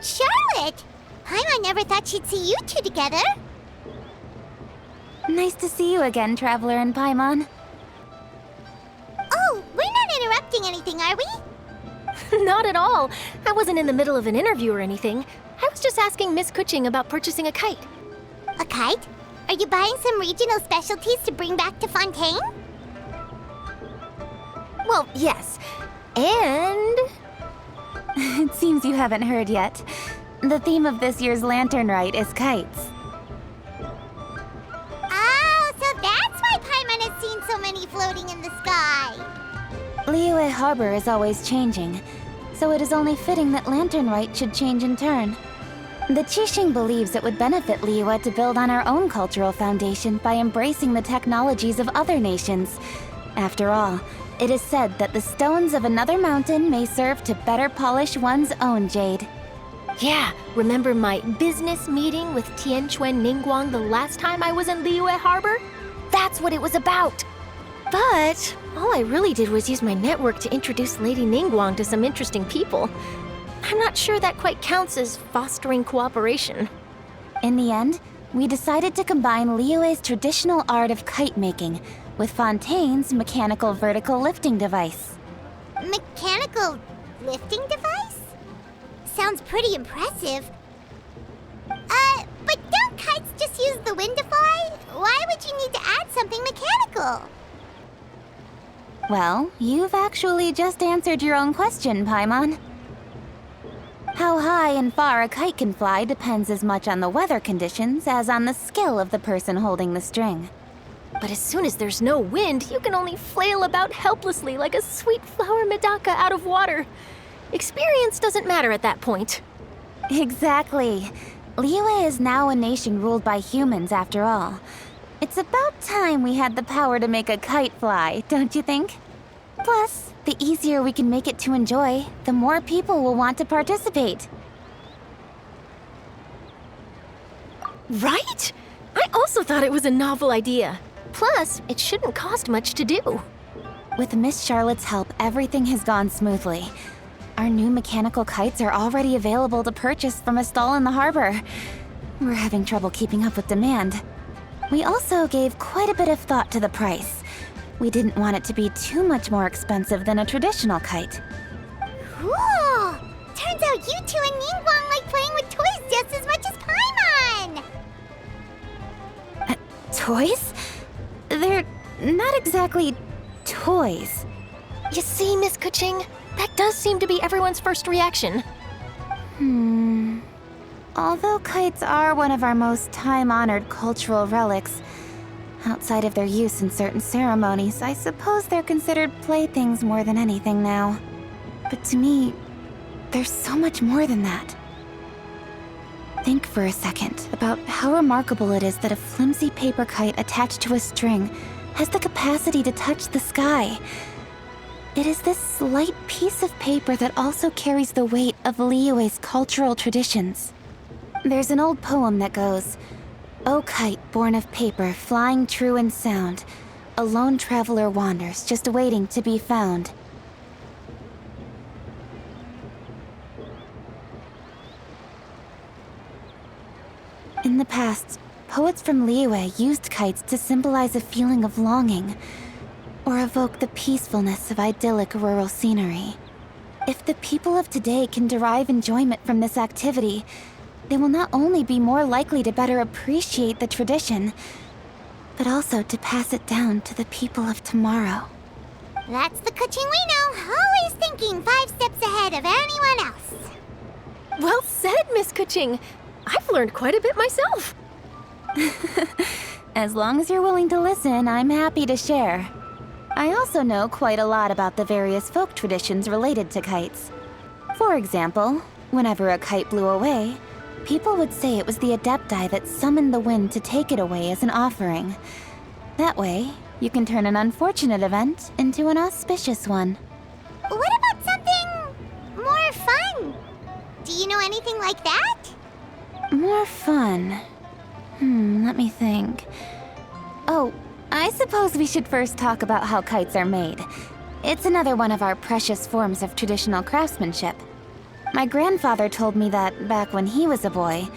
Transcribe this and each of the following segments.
Charlotte! Paimon never thought she'd see you two together. Nice to see you again, Traveler and Paimon. Oh, we're not interrupting anything, are we? Not at all. I wasn't in the middle of an interview or anything. I was just asking Miss Kuching about purchasing a kite. A kite? Are you buying some regional specialties to bring back to Fontaine? Well, yes. And... It seems you haven't heard yet. The theme of this year's Lantern Rite is kites. Oh, so that's why Paimon has seen so many floating in the sky. Liyue Harbor is always changing, so it is only fitting that Lantern Rite should change in turn. The Qixing believes it would benefit Liyue to build on our own cultural foundation by embracing the technologies of other nations. After all, it is said that the stones of another mountain may serve to better polish one's own jade. yeah, remember my business meeting with Tianquan Ningguang the last time I was in Liyue Harbor? That's what it was about. But all I really did was use my network to introduce Lady Ningguang to some interesting people. I'm not sure that quite counts as fostering cooperation. In the end, we decided to combine Liyue's traditional art of kite making with Fontaine's mechanical vertical lifting device. Mechanical lifting device? Sounds pretty impressive. But don't kites just use the wind to fly? Why would you need to add something mechanical? Well, you've actually just answered your own question, Paimon. How high and far a kite can fly depends as much on the weather conditions as on the skill of the person holding the string. But as soon as there's no wind, you can only flail about helplessly like a sweet flower medaka out of water. Experience doesn't matter at that point. Exactly. Liyue is now a nation ruled by humans, after all. It's about time we had the power to make a kite fly, don't you think? Plus, the easier we can make it to enjoy, the more people will want to participate. Right? I also thought it was a novel idea. Plus, it shouldn't cost much to do. With Miss Charlotte's help, everything has gone smoothly. Our new mechanical kites are already available to purchase from a stall in the harbor. We're having trouble keeping up with demand. We also gave quite a bit of thought to the price. We didn't want it to be too much more expensive than a traditional kite. Cool! Turns out you two and Ningguang like playing with toys just as much as Paimon! Toys? They're not exactly toys. You see, Miss Kuching, that does seem to be everyone's first reaction. Although kites are one of our most time-honored cultural relics, outside of their use in certain ceremonies, I suppose they're considered playthings more than anything now. But to me, there's so much more than that. Think for a second about how remarkable it is that a flimsy paper kite attached to a string has the capacity to touch the sky. It is this light piece of paper that also carries the weight of Liyue's cultural traditions. There's an old poem that goes, "O kite born of paper, flying true and sound, a lone traveler wanders, just waiting to be found." In the past, poets from Liyue used kites to symbolize a feeling of longing, or evoke the peacefulness of idyllic rural scenery. If the people of today can derive enjoyment from this activity, they will not only be more likely to better appreciate the tradition, but also to pass it down to the people of tomorrow. That's the Kuching we know, always thinking 5 steps ahead of anyone else. Well said, Miss Kuching. I've learned quite a bit myself. As long as you're willing to listen, I'm happy to share. I also know quite a lot about the various folk traditions related to kites. For example, whenever a kite blew away, people would say it was the Adepti that summoned the wind to take it away as an offering. That way, you can turn an unfortunate event into an auspicious one. What about something more fun? Do you know anything like that? More fun? Let me think. Oh, I suppose we should first talk about how kites are made. It's another one of our precious forms of traditional craftsmanship. My grandfather told me that back when he was a boy,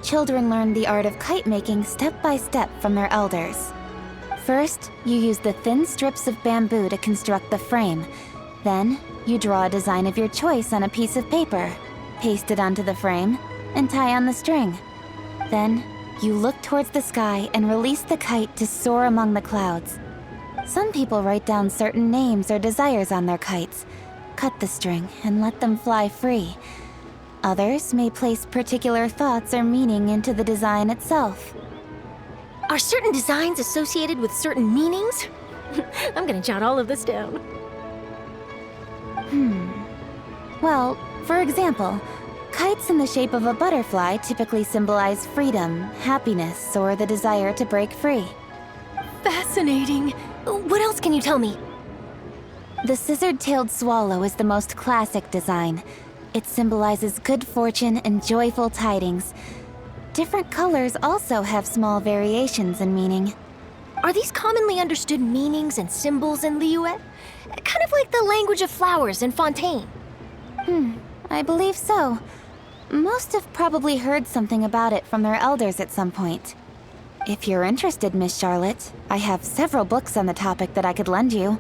children learned the art of kite making step by step from their elders. First, you use the thin strips of bamboo to construct the frame. Then, you draw a design of your choice on a piece of paper, paste it onto the frame, and tie on the string. Then, you look towards the sky and release the kite to soar among the clouds. Some people write down certain names or desires on their kites, cut the string, and let them fly free. Others may place particular thoughts or meaning into the design itself. Are certain designs associated with certain meanings? I'm gonna jot all of this down. Well, for example, kites in the shape of a butterfly typically symbolize freedom, happiness, or the desire to break free. Fascinating. What else can you tell me? The scissored-tailed swallow is the most classic design. It symbolizes good fortune and joyful tidings. Different colors also have small variations in meaning. Are these commonly understood meanings and symbols in Liyue? Kind of like the language of flowers in Fontaine. I believe so. Most have probably heard something about it from their elders at some point. If you're interested, Miss Charlotte, I have several books on the topic that I could lend you.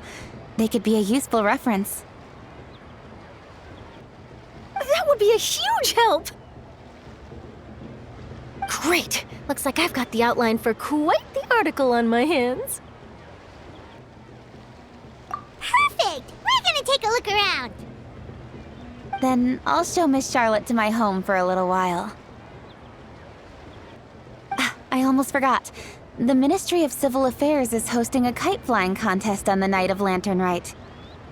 They could be a useful reference. That would be a huge help! Great! Looks like I've got the outline for quite the article on my hands. Perfect! We're gonna take a look around. Then I'll show Miss Charlotte to my home for a little while. I almost forgot. The Ministry of Civil Affairs is hosting a kite flying contest on the night of Lantern Rite.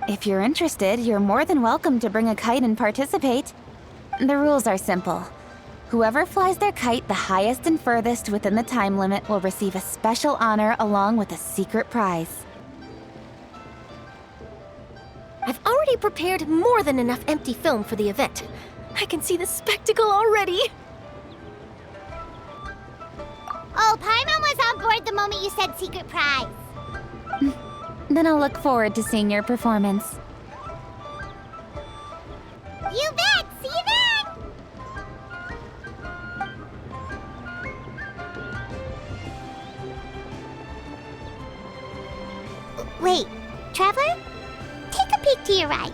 If you're interested, you're more than welcome to bring a kite and participate. The rules are simple. Whoever flies their kite the highest and furthest within the time limit will receive a special honor along with a secret prize. I've already prepared more than enough empty film for the event. I can see the spectacle already. Oh, Paimon was on board the moment you said secret prize. Then I'll look forward to seeing your performance. You bet! See you then! Wait, Traveler? Take a peek to your right.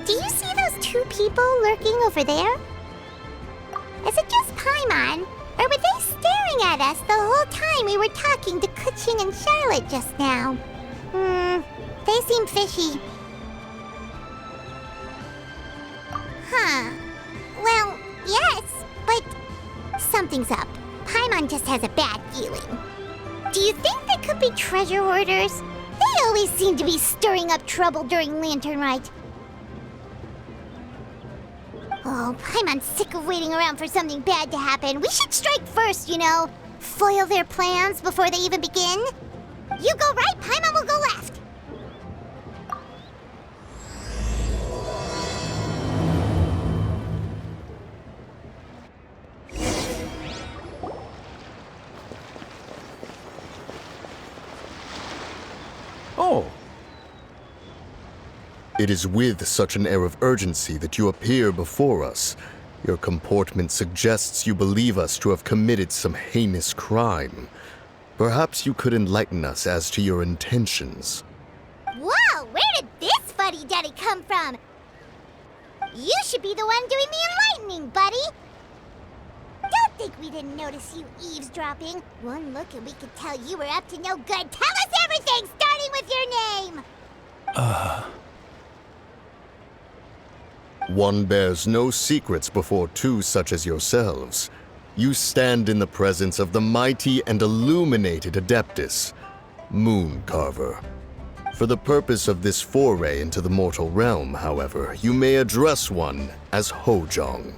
Do you see those two people lurking over there? Is it just Paimon? Or were they staring at us the whole time we were talking to Kuching and Charlotte just now? They seem fishy. Huh. Well, yes, but something's up. Paimon just has a bad feeling. Do you think they could be treasure hoarders? They always seem to be stirring up trouble during Lantern Rite. Oh, Paimon's sick of waiting around for something bad to happen. We should strike first, you know. Foil their plans before they even begin. You go right, Paimon will go left. Oh. It is with such an air of urgency that you appear before us. Your comportment suggests you believe us to have committed some heinous crime. Perhaps you could enlighten us as to your intentions. Whoa, where did this fuddy-duddy come from? You should be the one doing the enlightening, buddy. Don't think we didn't notice you eavesdropping. One look and we could tell you were up to no good. Tell us everything, starting with your name. One bears no secrets before two such as yourselves. You stand in the presence of the mighty and illuminated Adeptus, Moon Carver. For the purpose of this foray into the mortal realm, however, you may address one as Hojong.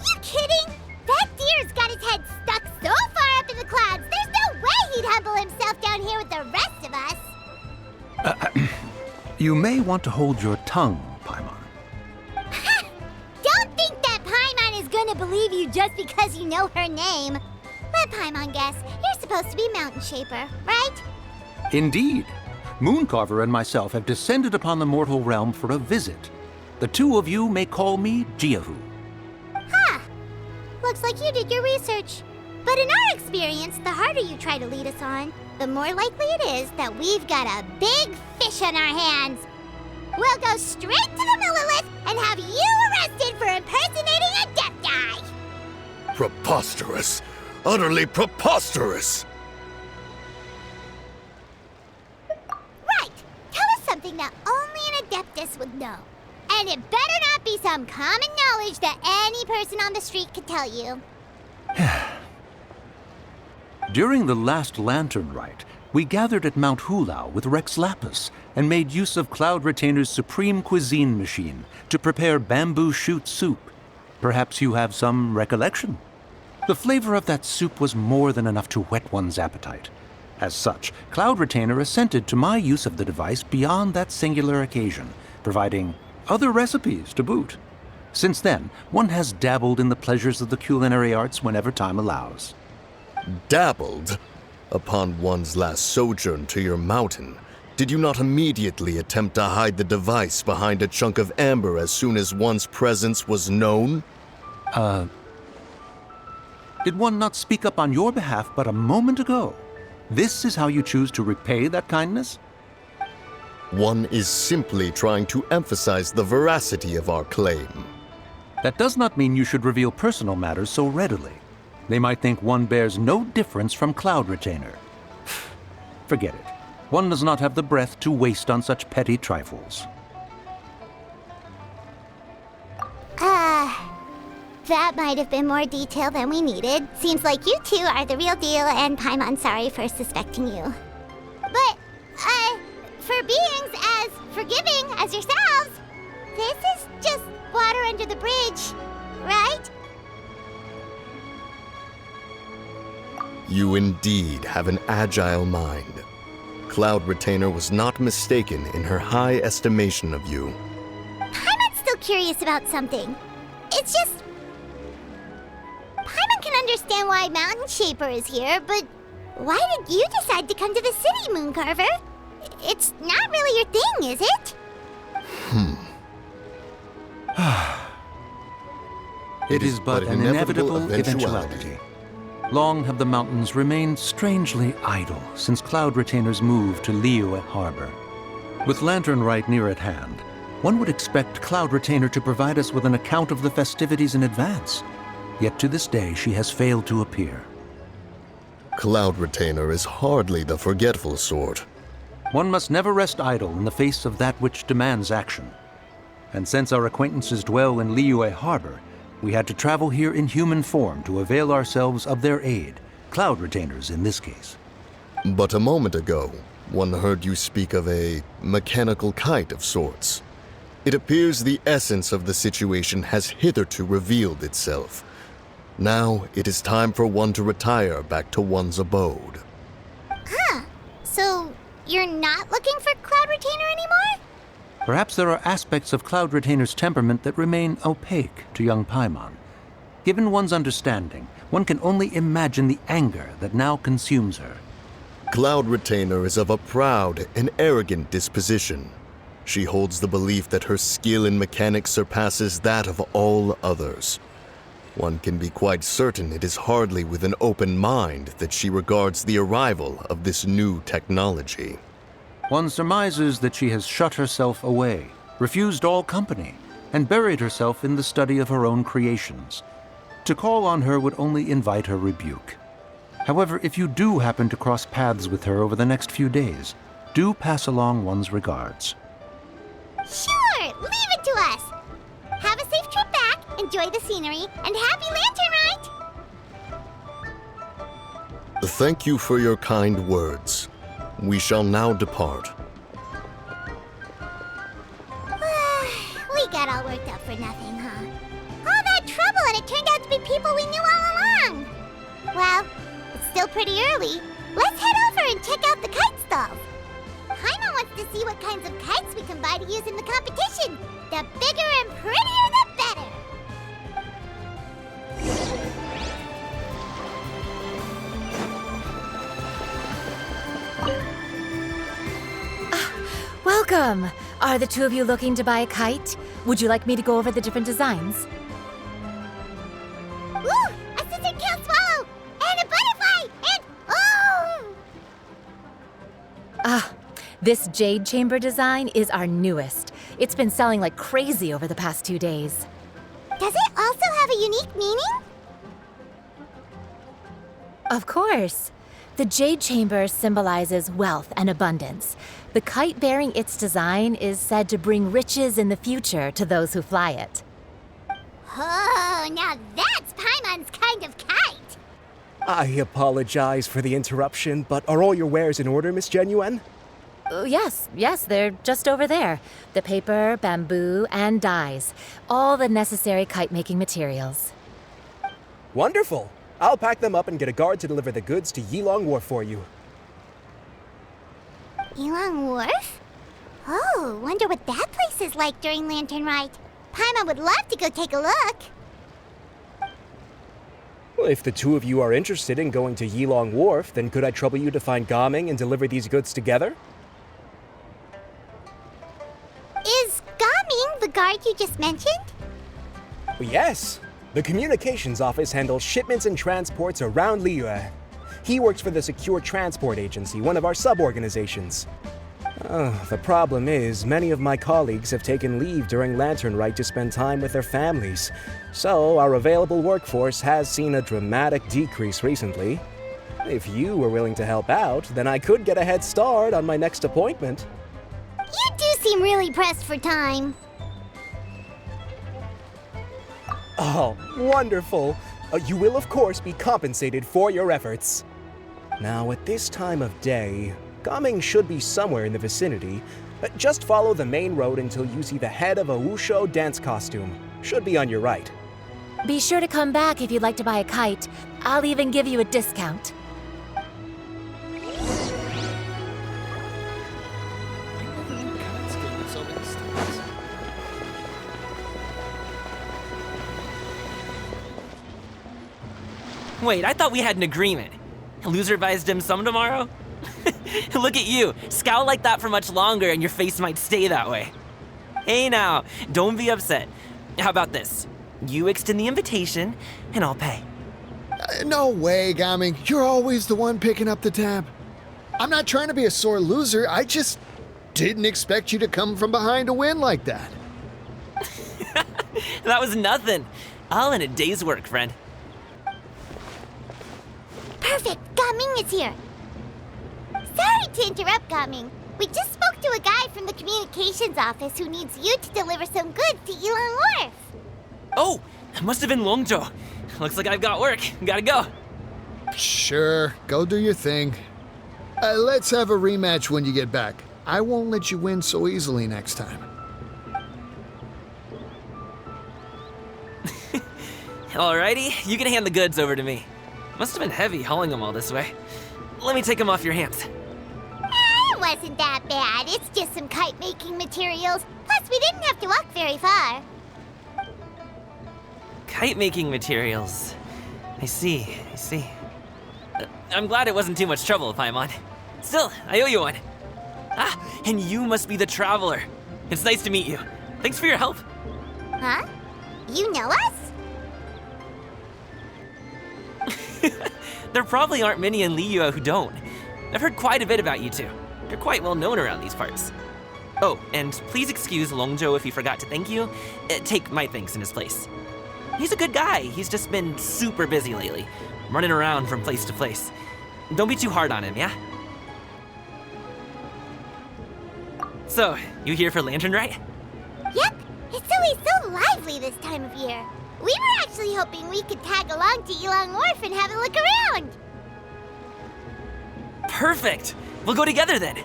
You kidding? That deer's got his head stuck so far up in the clouds, there's no way he'd humble himself down here with the rest of us. You may want to hold your tongue, Paimon. Don't think that Paimon is gonna believe you just because you know her name. Let Paimon guess. You're supposed to be Mountain Shaper, right? Indeed. Mooncarver and myself have descended upon the mortal realm for a visit. The two of you may call me Jiahu. Huh. Looks like you did your research. But in our experience, the harder you try to lead us on, the more likely it is that we've got a big fish on our hands. We'll go straight to the Millilith and have you arrested for impersonating a death guy. Preposterous! Utterly preposterous! Right. Tell us something that only an Adeptus would know. And it better not be some common knowledge that any person on the street could tell you. During the last Lantern Rite, we gathered at Mount Hulao with Rex Lapis and made use of Cloud Retainer's supreme cuisine machine to prepare bamboo shoot soup. Perhaps you have some recollection? The flavor of that soup was more than enough to whet one's appetite. As such, Cloud Retainer assented to my use of the device beyond that singular occasion, providing other recipes to boot. Since then, one has dabbled in the pleasures of the culinary arts whenever time allows. Dabbled? Upon one's last sojourn to your mountain, did you not immediately attempt to hide the device behind a chunk of amber as soon as one's presence was known? Did one not speak up on your behalf but a moment ago? This is how you choose to repay that kindness? One is simply trying to emphasize the veracity of our claim. That does not mean you should reveal personal matters so readily. They might think one bears no difference from Cloud Retainer. Forget it. One does not have the breath to waste on such petty trifles. That might have been more detail than we needed. Seems like you two are the real deal, and Paimon sorry for suspecting you. But, for beings as forgiving as yourselves, this is just water under the bridge, right? You indeed have an agile mind. Cloud Retainer was not mistaken in her high estimation of you. Paimon's still curious about something. It's just... Paimon can understand why Mountain Shaper is here, but why did you decide to come to the city, Mooncarver? It's not really your thing, is it? It is but an inevitable eventuality. Long have the mountains remained strangely idle since Cloud Retainer's move to Liyue Harbor. With Lantern Rite near at hand, one would expect Cloud Retainer to provide us with an account of the festivities in advance. Yet to this day, she has failed to appear. Cloud Retainer is hardly the forgetful sort. One must never rest idle in the face of that which demands action. And since our acquaintances dwell in Liyue Harbor, we had to travel here in human form to avail ourselves of their aid, Cloud Retainers in this case. But a moment ago, one heard you speak of a mechanical kite of sorts. It appears the essence of the situation has hitherto revealed itself. Now it is time for one to retire back to one's abode. Huh. So, you're not looking for Cloud Retainer anymore? Perhaps there are aspects of Cloud Retainer's temperament that remain opaque to young Paimon. Given one's understanding, one can only imagine the anger that now consumes her. Cloud Retainer is of a proud and arrogant disposition. She holds the belief that her skill in mechanics surpasses that of all others. One can be quite certain it is hardly with an open mind that she regards the arrival of this new technology. One surmises that she has shut herself away, refused all company, and buried herself in the study of her own creations. To call on her would only invite her rebuke. However, if you do happen to cross paths with her over the next few days, do pass along one's regards. Sure, leave it to us. Have a safe trip back, enjoy the scenery, and happy Lantern Rite! Thank you for your kind words. We shall now depart. We got all worked up for nothing, huh? All that trouble and it turned out to be people we knew all along. Well, it's still pretty early. Let's head over and check out the kite stalls. Paimon wants to see what kinds of kites we can buy to use in the competition. The bigger and prettier, the better. Welcome! Are the two of you looking to buy a kite? Would you like me to go over the different designs? Ooh! A scissor kill swallow! And a butterfly! And oh! This jade chamber design is our newest. It's been selling like crazy over the past 2 days. Does it also have a unique meaning? Of course. The jade chamber symbolizes wealth and abundance. The kite bearing its design is said to bring riches in the future to those who fly it. Oh, now that's Paimon's kind of kite! I apologize for the interruption, but are all your wares in order, Miss Genuine? Yes, they're just over there. The paper, bamboo, and dyes. All the necessary kite-making materials. Wonderful! I'll pack them up and get a guard to deliver the goods to Yilong Wharf for you. Yilong Wharf? Oh, wonder what that place is like during Lantern Rite. Paimon would love to go take a look. Well, if the two of you are interested in going to Yilong Wharf, then could I trouble you to find Gaming and deliver these goods together? Is Gaming the guard you just mentioned? Well, yes. The communications office handles shipments and transports around Liyue. He works for the Secure Transport Agency, one of our sub-organizations. The problem is, many of my colleagues have taken leave during Lantern Rite to spend time with their families. So, our available workforce has seen a dramatic decrease recently. If you were willing to help out, then I could get a head start on my next appointment. You do seem really pressed for time. Oh, wonderful! You will, of course, be compensated for your efforts. Now, at this time of day, Gaming should be somewhere in the vicinity. Just follow the main road until you see the head of a Wushu dance costume. Should be on your right. Be sure to come back if you'd like to buy a kite. I'll even give you a discount. Wait, I thought we had an agreement. Loser buys dim sum tomorrow? Look at you. Scowl like that for much longer and your face might stay that way. Hey now, don't be upset. How about this? You extend the invitation and I'll pay. No way, Gaming. You're always the one picking up the tab. I'm not trying to be a sore loser. I just didn't expect you to come from behind to win like that. That was nothing. All in a day's work, friend. Perfect, Gaming is here. Sorry to interrupt, Gaming. We just spoke to a guy from the communications office who needs you to deliver some goods to Yilong Wharf. Oh, it must have been Longzhou. Looks like I've got work. Gotta go. Sure, go do your thing. Let's have a rematch when you get back. I won't let you win so easily next time. Alrighty, you can hand the goods over to me. Must have been heavy hauling them all this way. Let me take them off your hands. It wasn't that bad. It's just some kite-making materials. Plus, we didn't have to walk very far. Kite-making materials. I see. I'm glad it wasn't too much trouble, Paimon. Still, I owe you one. Ah, and you must be the traveler. It's nice to meet you. Thanks for your help. Huh? You know us? There probably aren't many in Liyue who don't. I've heard quite a bit about you two. You're quite well known around these parts. Oh, and please excuse Longzhou if he forgot to thank you. Take my thanks in his place. He's a good guy. He's just been super busy lately, running around from place to place. Don't be too hard on him, yeah? So, you here for Lantern Rite? Yep. It's always so lively this time of year. We were actually hoping we could tag along to Yilong Wharf and have a look around. Perfect! We'll go together then.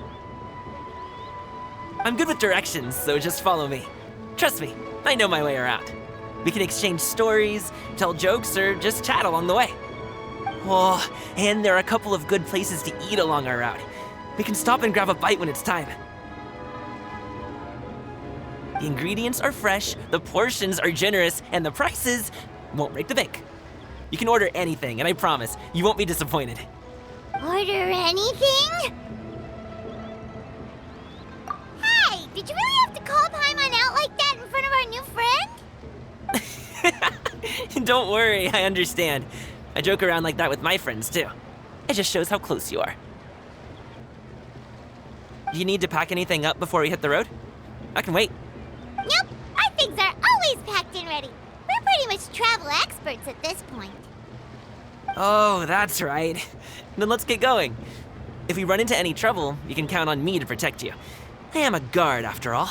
I'm good with directions, so just follow me. Trust me, I know my way around. We can exchange stories, tell jokes, or just chat along the way. Oh, and there are a couple of good places to eat along our route. We can stop and grab a bite when it's time. The ingredients are fresh, the portions are generous, and the prices won't break the bank. You can order anything, and I promise, you won't be disappointed. Order anything? Hey, Don't worry, I understand. I joke around like that with my friends, too. It just shows how close you are. You need to pack anything up before we hit the road? I can wait. Nope, our things are always packed and ready. We're pretty much travel experts at this point. Oh, that's right. Then let's get going. If we run into any trouble, you can count on me to protect you. I am a guard, after all.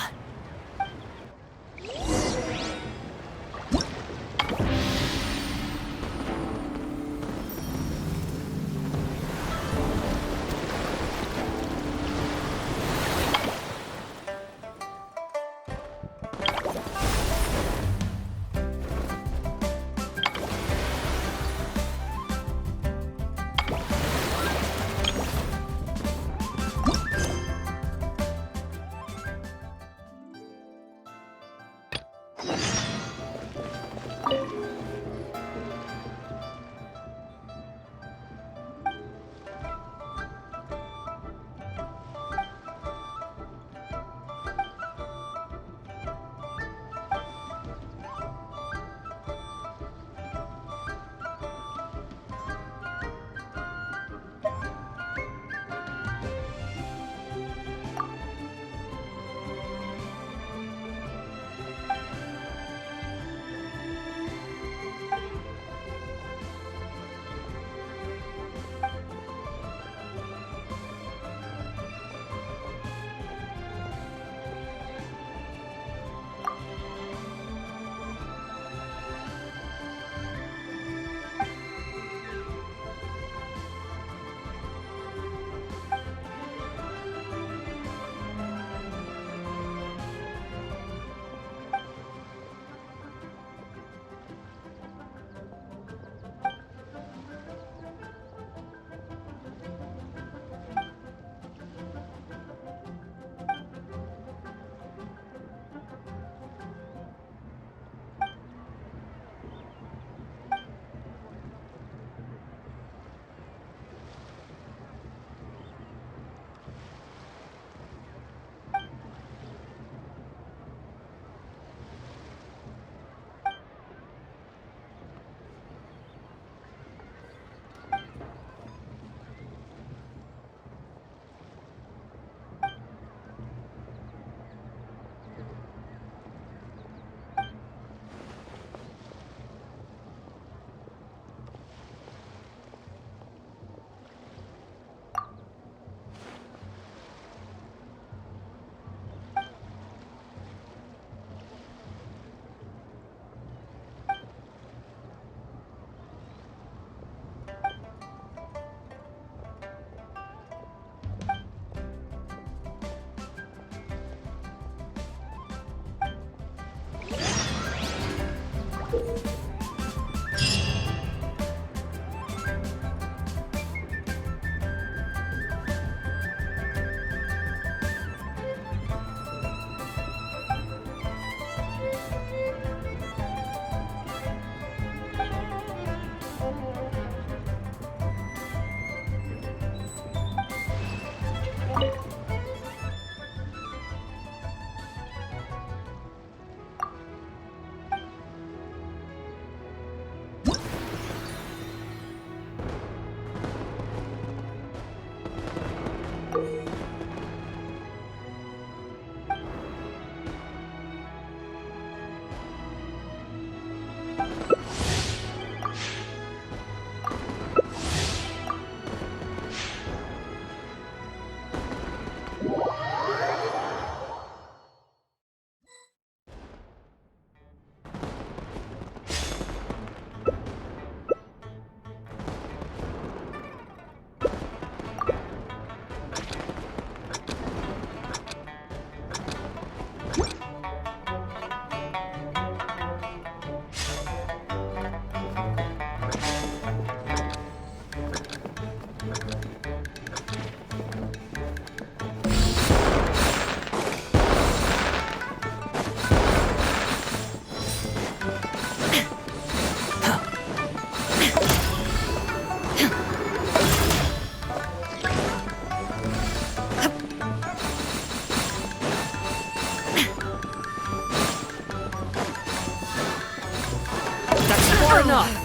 far enough.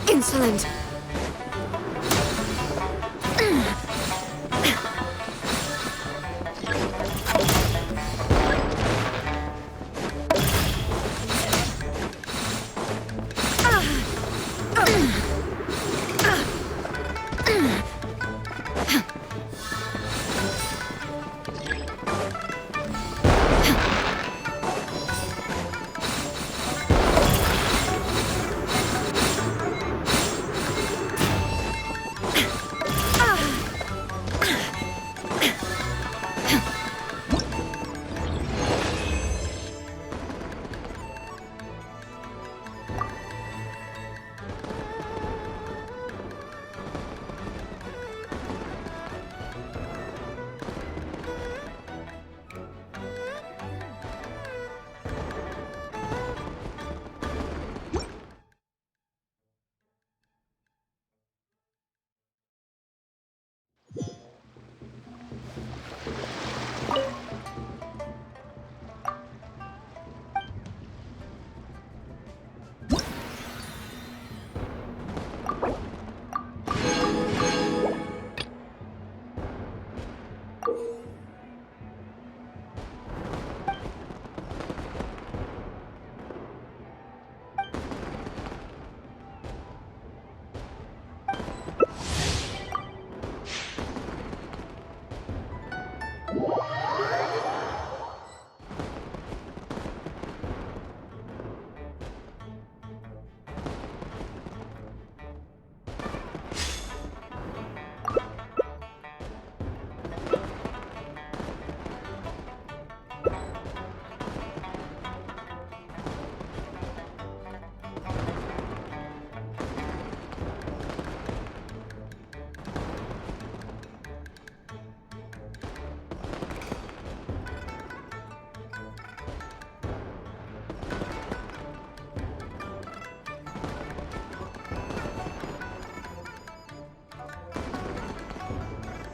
Insolent.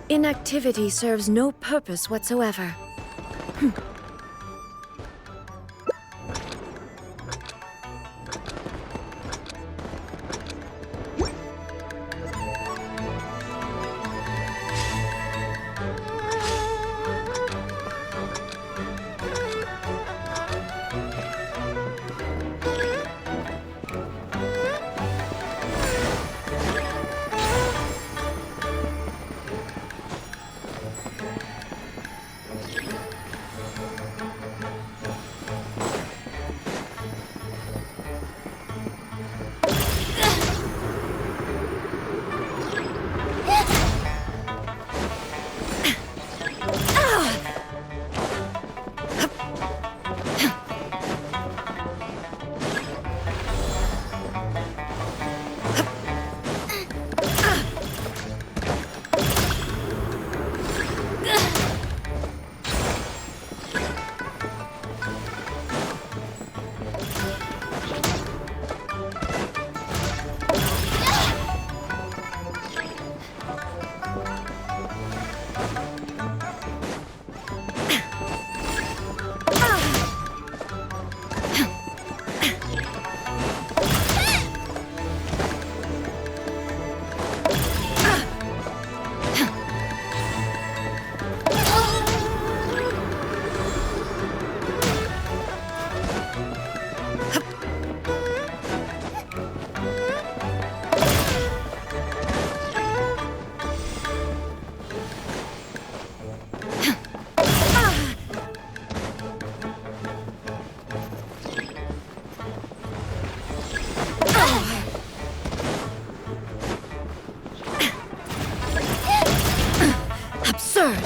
Inactivity serves no purpose whatsoever. Absurd!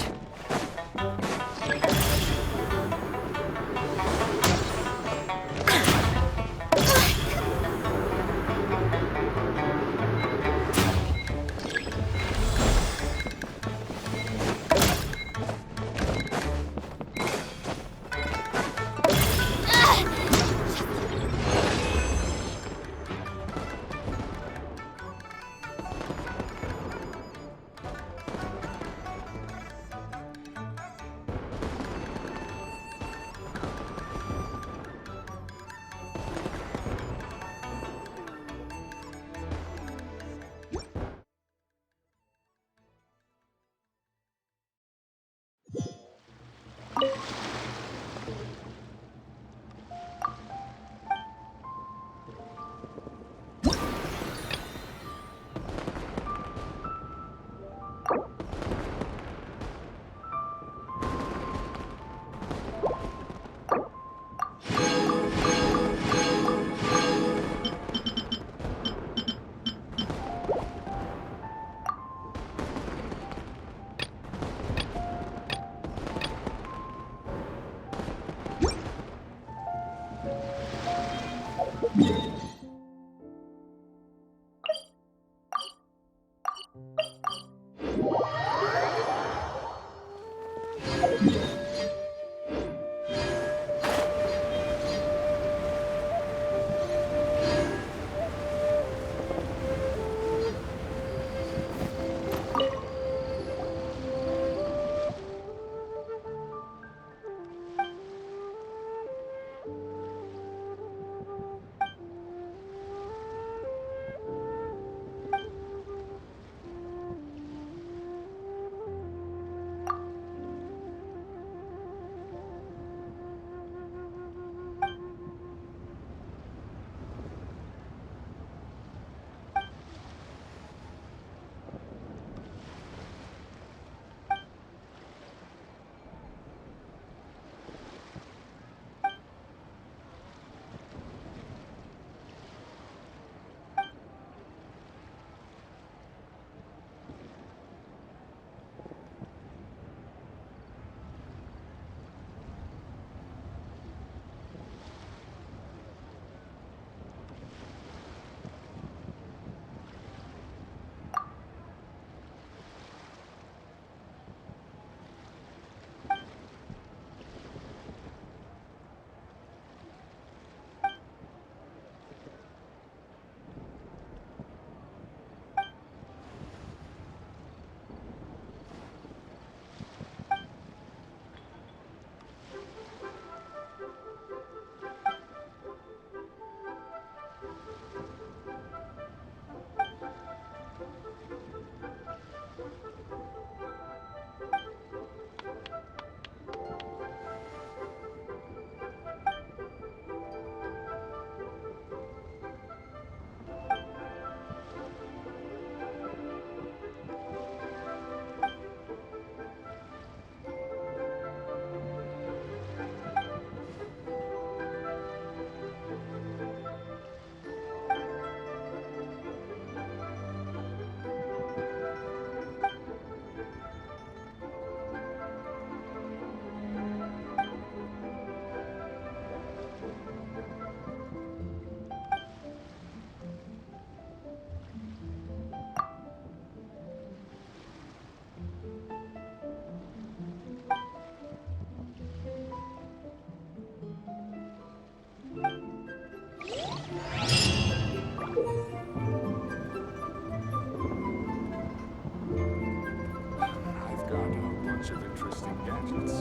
I've got a bunch of interesting gadgets,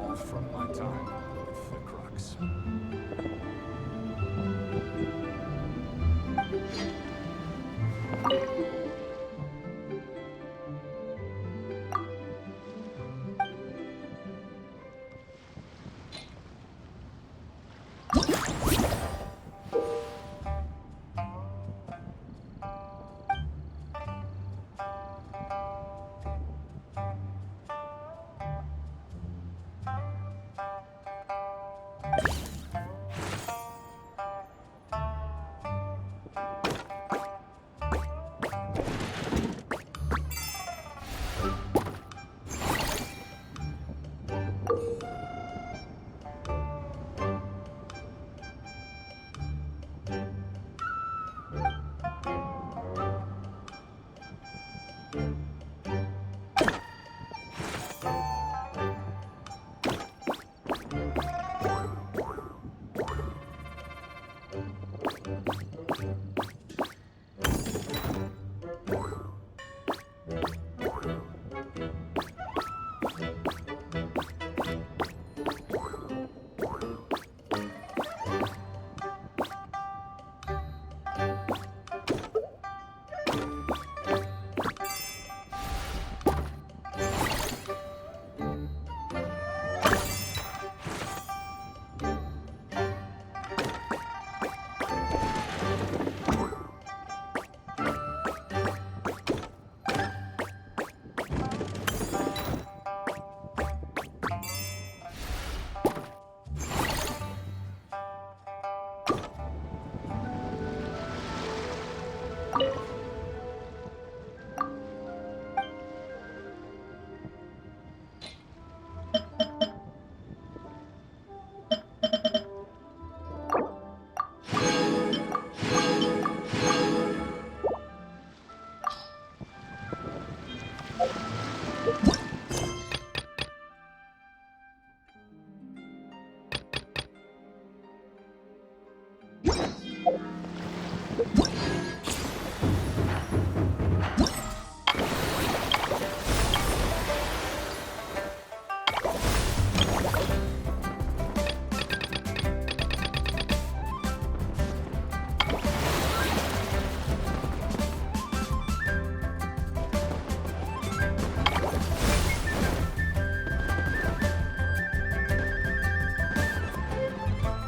all from my time with the Crux.